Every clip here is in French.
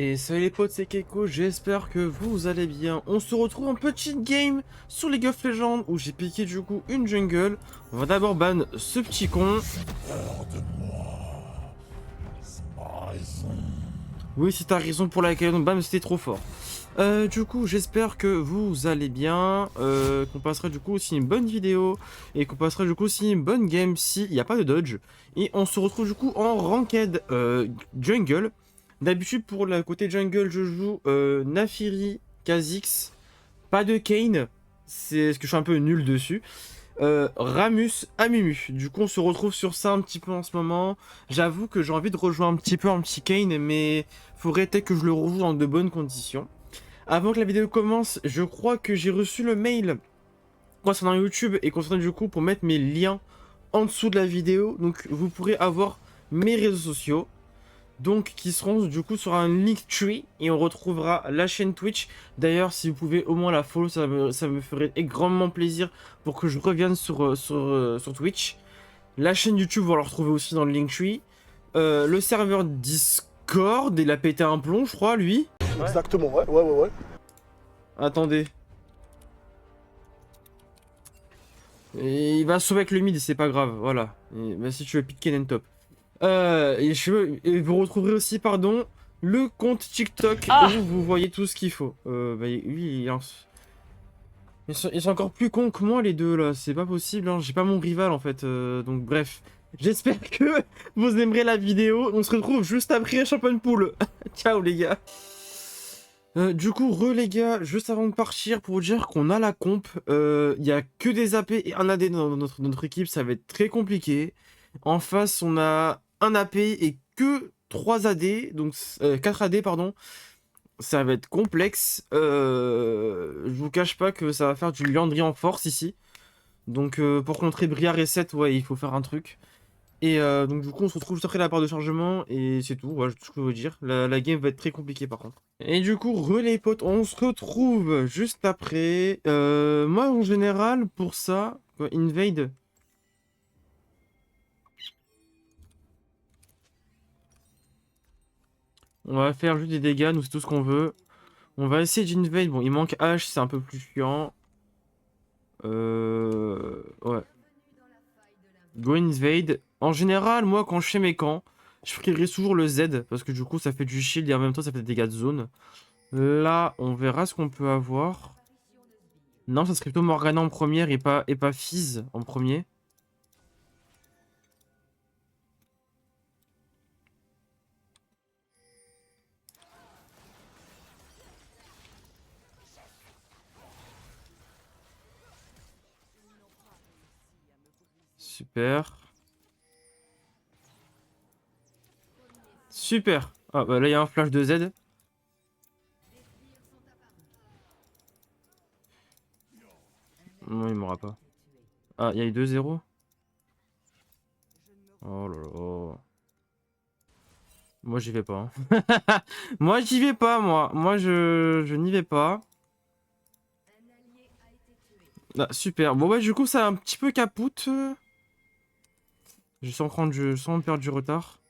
Et salut les potes, c'est Keiko, j'espère que vous allez bien. On se retrouve en petite game sur League of Legends où j'ai piqué du coup une jungle. On va d'abord ban ce petit con. Oui, c'est ta raison pour laquelle on ban, c'était trop fort. Du coup, j'espère que vous allez bien, qu'on passera du coup aussi une bonne vidéo et qu'on passera du coup aussi une bonne game s'il n'y a pas de dodge. Et on se retrouve du coup en ranked jungle. D'habitude, pour le côté jungle, je joue Nafiri, Kha'Zix, pas de Kayn, c'est ce que je suis un peu nul dessus. Ramus, Amumu. Du coup, on se retrouve sur ça un petit peu en ce moment. J'avoue que j'ai envie de rejoindre un petit peu un petit Kayn, mais faudrait peut-être que je le rejoue dans de bonnes conditions. Avant que la vidéo commence, je crois que j'ai reçu le mail concernant YouTube et concernant du coup pour mettre mes liens en dessous de la vidéo. Donc vous pourrez avoir mes réseaux sociaux. Donc qui seront du coup sur un Linktree et on retrouvera la chaîne Twitch. D'ailleurs, si vous pouvez au moins la follow, ça me ferait grandement plaisir pour que je revienne sur Twitch. La chaîne YouTube, vous la retrouver aussi dans le Linktree. Le serveur Discord, il a pété un plomb, je crois, lui. Exactement, ouais. Attendez. Et il va sauver avec le mid, c'est pas grave, voilà. Et, bah, si tu veux piquer top. Et vous retrouverez aussi, pardon, le compte TikTok où vous voyez tout ce qu'il faut. Bah, lui, ils sont encore plus cons que moi, les deux, là. C'est pas possible, hein. J'ai pas mon rival, en fait. Donc, bref. J'espère que vous aimerez la vidéo. On se retrouve juste après Champagne Pool. Ciao, les gars. Du coup, les gars, juste avant de partir, pour vous dire qu'on a la comp, il y a que des AP et un AD dans notre équipe, ça va être très compliqué. En face, on a un AP et que 3 AD, donc 4 AD, pardon. Ça va être complexe. Je vous cache pas que ça va faire du Liandry en force ici. Donc pour contrer Briar et 7, ouais, il faut faire un truc. Et donc du coup on se retrouve juste après la barre de chargement et c'est tout, voilà, tout ce que je veux dire. La game va être très compliquée par contre. Et du coup, les potes, on se retrouve juste après. Moi en général, pour ça, quoi, invade. On va faire juste des dégâts, nous c'est tout ce qu'on veut. On va essayer d'invade, bon il manque H, c'est un peu plus chiant. Ouais. Go invade. En général, moi quand je fais mes camps, je prierai toujours le Z parce que du coup ça fait du shield et en même temps ça fait des dégâts de zone. Là, on verra ce qu'on peut avoir. Non, ça serait plutôt Morgana en première et pas Fizz en premier. Super. Super. Ah, bah là, il y a un flash de Z. Non, il m'aura pas. Ah, il y a eu 2-0. Oh là là. Moi, j'y vais pas, hein. Moi, j'y vais pas, moi. Moi, je n'y vais pas. Ah, super. Bon, ouais, du coup, ça a un petit peu capoute. Je sens perdre du retard.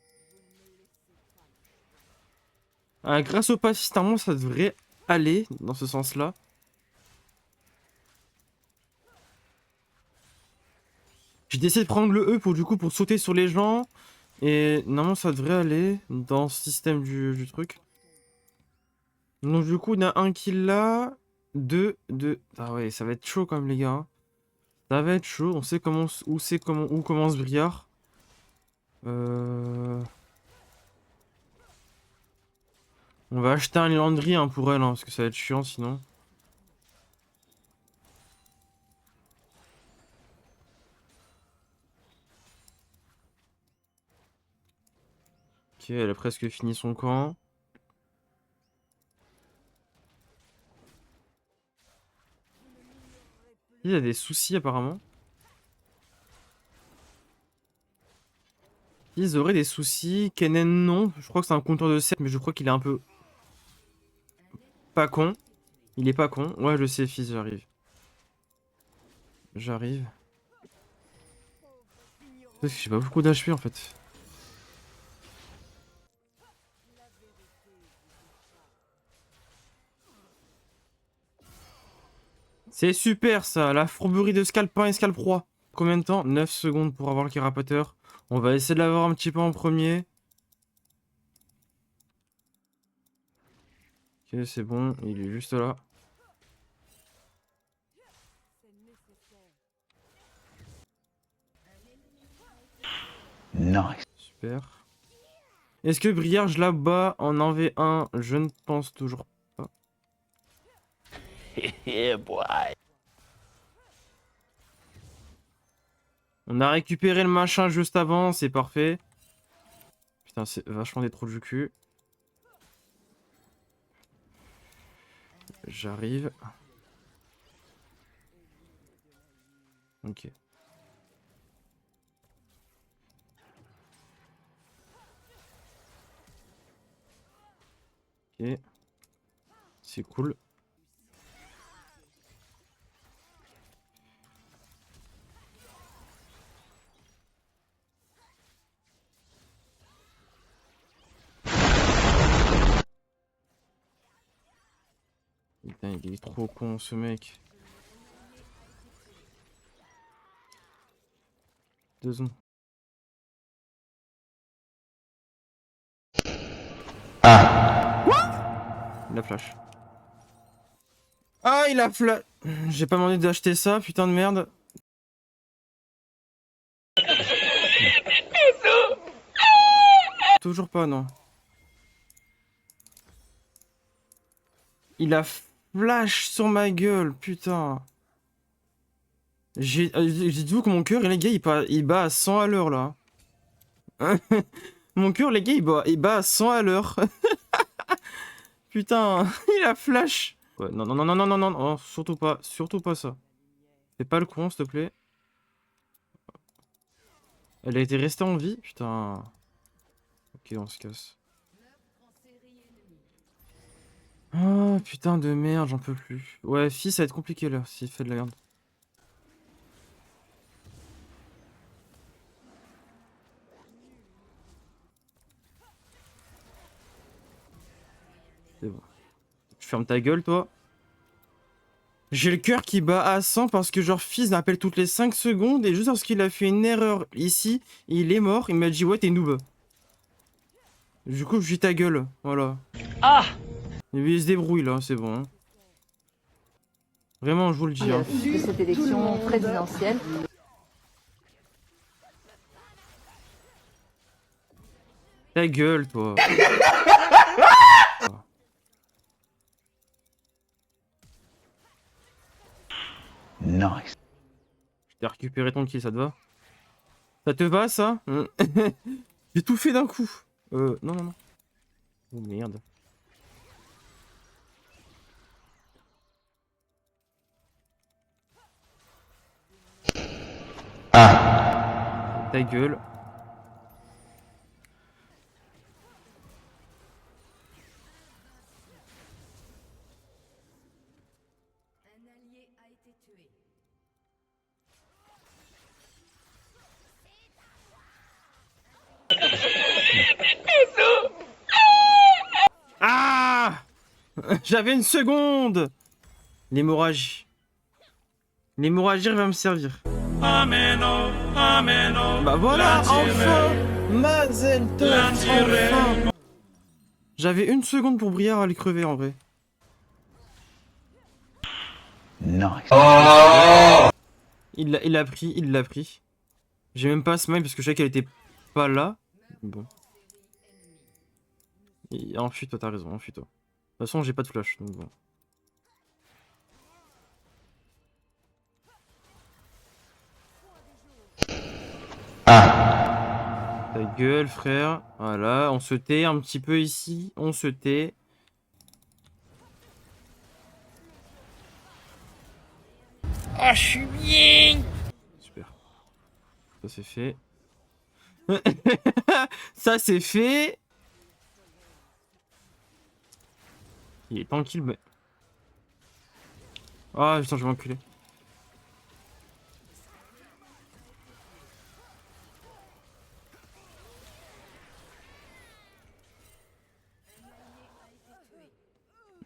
Ah, grâce au passif, normalement, ça devrait aller dans ce sens-là. J'ai décidé de prendre le E pour du coup pour sauter sur les gens. Et normalement ça devrait aller dans ce système du truc. Donc du coup on a un kill là. Deux. Ah ouais, ça va être chaud quand même les gars, hein. Ça va être chaud. On sait où commence Briard. Euh... On va acheter un Landry hein, pour elle, hein, parce que ça va être chiant sinon. Ok, elle a presque fini son camp. Il y a des soucis apparemment. Ils auraient des soucis. Kennen non. Je crois que c'est un compteur de 7, mais je crois qu'il est un peu pas con. Il est pas con. Ouais, je sais, fils, j'arrive. J'arrive. Parce que j'ai pas beaucoup d'HP en fait. C'est super ça, la fourberie de Scalpin et Scalproie. Combien de temps? 9 secondes pour avoir le carapateur. On va essayer de l'avoir un petit peu en premier. Ok, c'est bon, il est juste là. Nice. Super. Est-ce que Briard, je la bats en 1v1? Je ne pense toujours pas. Yeah, boy. On a récupéré le machin juste avant, c'est parfait. Putain, c'est vachement des trous du cul. J'arrive. Ok. Ok. C'est cool. Putain, il est trop con ce mec. 2 secondes. Il a flash. Ah, il a flash. J'ai pas demandé d'acheter ça, putain de merde. Toujours pas, non. Il a flash sur ma gueule, putain. Dites-vous que mon cœur, les gars, il bat à 100 à l'heure, là. Mon cœur, les gars, il bat à 100 à l'heure. Putain, il a flash. Ouais, non, non, non, non, non, non, non, non, surtout pas ça. Fais pas le con, s'il te plaît. Elle a été restée en vie, putain. Ok, on se casse. Oh, putain de merde, j'en peux plus. Ouais, fils, ça va être compliqué, là, s'il fait de la merde. C'est bon. Tu fermes ta gueule, toi. J'ai le cœur qui bat à 100 parce que genre fils m'appelle toutes les 5 secondes et juste lorsqu'il a fait une erreur ici, il est mort, il m'a dit ouais t'es noob. Du coup je dis ta gueule, voilà. Ah! Et puis il se débrouille là, c'est bon. Hein. Vraiment je vous le dis. Hein. De cette élection présidentielle. Ta gueule toi. Nice. Je t'ai récupéré ton kill, ça te va? Ça te va ça? J'ai tout fait d'un coup. Non non non. Oh merde. Ah! Ta gueule. Ah! J'avais une seconde! L'hémorragie. L'hémorragie va me servir. Ameno, ameno. Bah voilà, la enfin! Mazel tov, enfin! J'avais une seconde pour Briard à le crever en vrai. Nice. Il l'a pris, il l'a pris. J'ai même pas smile parce que je savais qu'elle était pas là. Bon. Enfuis-toi, t'as raison, enfuis-toi. De toute façon, j'ai pas de flash, donc bon. Ta gueule, frère. Voilà, on se tait un petit peu ici. On se tait. Ah, je suis bien. Super. Ça c'est fait. Ça c'est fait. Il est tranquille, mais... Ah putain, je vais m'enculer.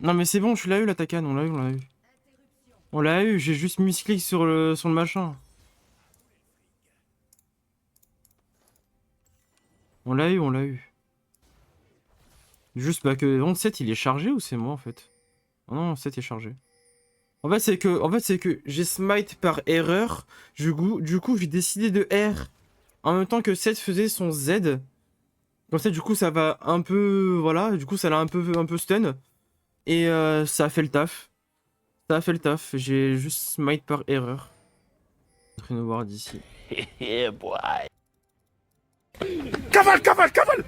Non mais c'est bon, je l'ai eu la Takan, on l'a eu, on l'a eu. On l'a eu, j'ai juste misclick sur le machin. On l'a eu, on l'a eu. Juste bah que 7 il est chargé ou c'est moi en fait? Oh non, 7 est chargé. En fait c'est que j'ai smite par erreur. Du coup j'ai décidé de R en même temps que 7 faisait son Z. Comme ça du coup ça va un peu voilà, du coup ça l'a un peu stun et ça a fait le taf. Ça a fait le taf, j'ai juste smite par erreur. Traîneau ward d'ici. Yeah, boy. Cavale, cavale, cavale.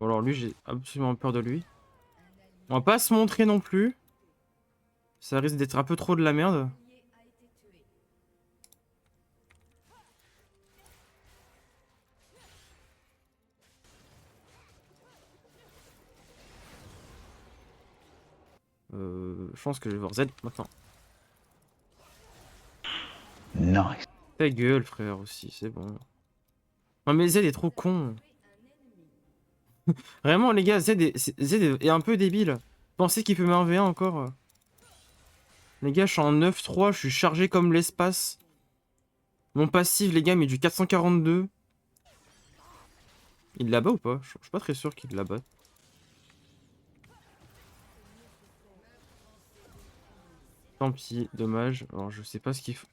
Bon alors lui j'ai absolument peur de lui. On va pas se montrer non plus. Ça risque d'être un peu trop de la merde. Je pense que je vais voir Z maintenant. Nice. Ta gueule frère aussi, c'est bon. Non mais Z est trop con. Vraiment les gars, Z est un peu débile. Pensez qu'il peut m'enlever un encore. Les gars, je suis en 9-3, je suis chargé comme l'espace. Mon passif, les gars, met du 442. Il l'a bat ou pas? Je suis pas très sûr qu'il l'a bat. Tant pis, dommage. Alors je sais pas ce qu'il faut.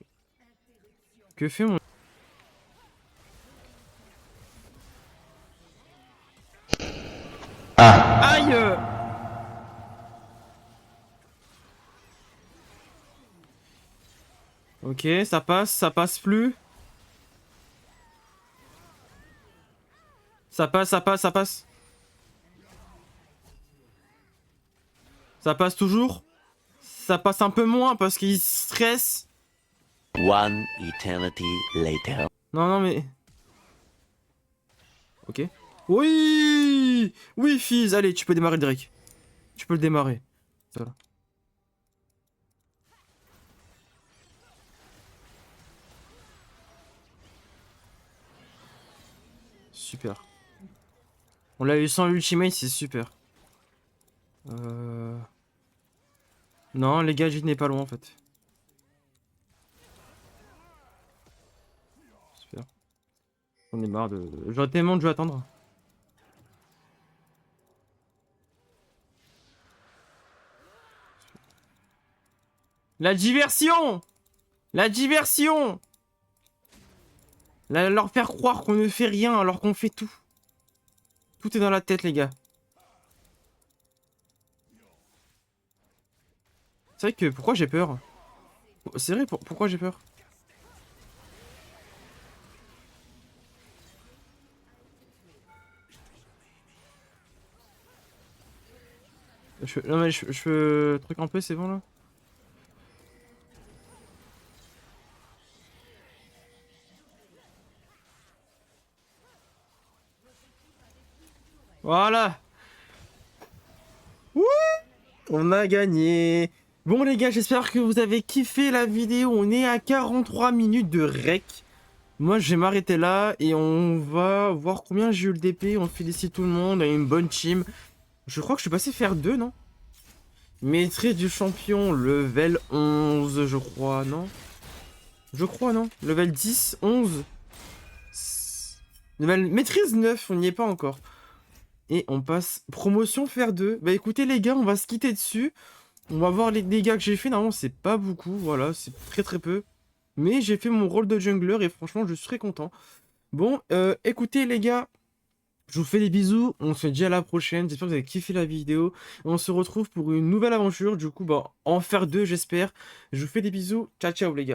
Que fait mon... Aïe! Ok, ça passe plus. Ça passe. Ça passe toujours. Ça passe un peu moins parce qu'il stresse. One eternity later. Non mais... Ok. Oui! Oui, Fizz, allez, tu peux démarrer le Drake. Tu peux le démarrer. Voilà. Super. On l'a eu sans ultimate, c'est super. Non, les gars, Jit n'est pas loin en fait. Super. On est marre de... J'aurais tellement de jeux à attendre. La diversion! La diversion! Leur faire croire qu'on ne fait rien alors qu'on fait tout. Tout est dans la tête, les gars. C'est vrai que... Pourquoi j'ai peur? C'est vrai, pourquoi j'ai peur? Non mais je peux... Truc un peu, c'est bon là? Voilà. Wouh, on a gagné. Bon les gars, j'espère que vous avez kiffé la vidéo. On est à 43 minutes de rec. Moi, je vais m'arrêter là et on va voir combien j'ai eu le DP. On félicite tout le monde, on a une bonne team. Je crois que je suis passé faire 2, non? Maîtrise du champion, level 11, je crois, non? Je crois, non? Level 10, 11. Level maîtrise 9, on n'y est pas encore. Et on passe promotion faire 2. Bah écoutez les gars, on va se quitter dessus. On va voir les dégâts que j'ai fait. Normalement, c'est pas beaucoup, voilà, c'est très peu. Mais j'ai fait mon rôle de jungler et franchement, je suis très content. Bon, écoutez les gars, je vous fais des bisous. On se dit à la prochaine. J'espère que vous avez kiffé la vidéo. On se retrouve pour une nouvelle aventure. Du coup, bah, en faire 2, j'espère. Je vous fais des bisous. Ciao, ciao les gars.